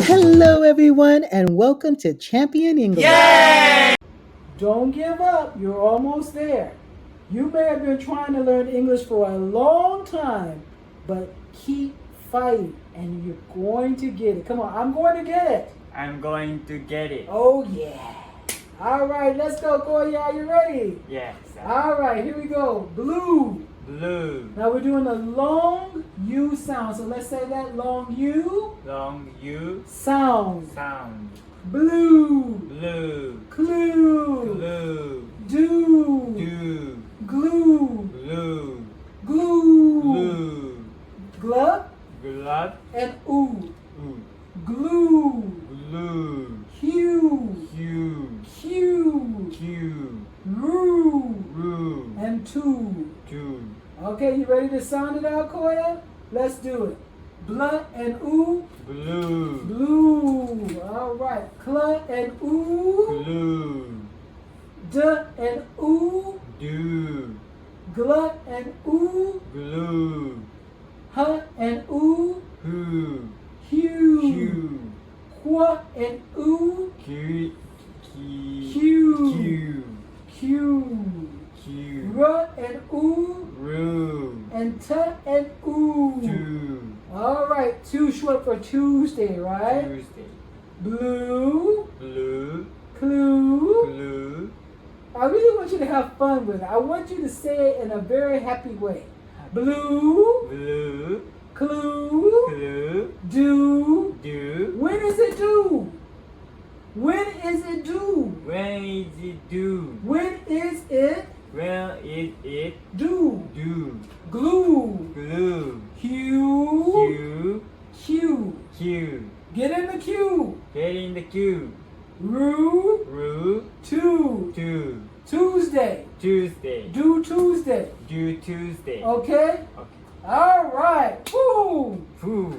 Hello, everyone, and welcome to Champion English. Yay! Don't give up. You're almost there. You may have been trying to learn English for a long time, but keep fighting and you're going to get it. Come on, I'm going to get it. I'm going to get it. Oh, yeah. All right, let's go, Koya. Are you ready? Yes. All right, here we go. Blue. Blue. Now we're doing a long U sound. So let's say that long U. Long U. Sound. Sound. Blue. Blue. Clue. Blue. Do. Do. Glue. Glue. Glue. Glue. Glove Glove. and oo. Ooh. Glue. Glue. Hue. Hue. Hue. Hue. Rue. Rue. And two. Two. Okay, you ready to sound it out, Koya? Let's do it. Blunt and oo. Blue. Blue. All right. Clut and oo. Glue. D and oo. Do. Glut and oo. Glue. H and oo. Who. Hue. Hue. Qua and oo. Q. Q. Q. Q. Q. Q. R and oo. Rue. And T and oo. Two. All right. Two short for Tuesday, right? Tuesday. Blue. Blue. Clue. Blue. I really want you to have fun with it. I want you to say it in a very happy way. Blue. Blue. Clue. Blue. Do. Do. When is it due? When is it due? When is it due? When is it When is it due? due? Glue. Glue. Hue. Q. Q. Q. Get in the queue. Get in the queue. Rue. Rue. Two. Two. Tuesday. Tuesday. Do Tuesday. Do Tuesday. Okay? Okay. All right. Woo. Who.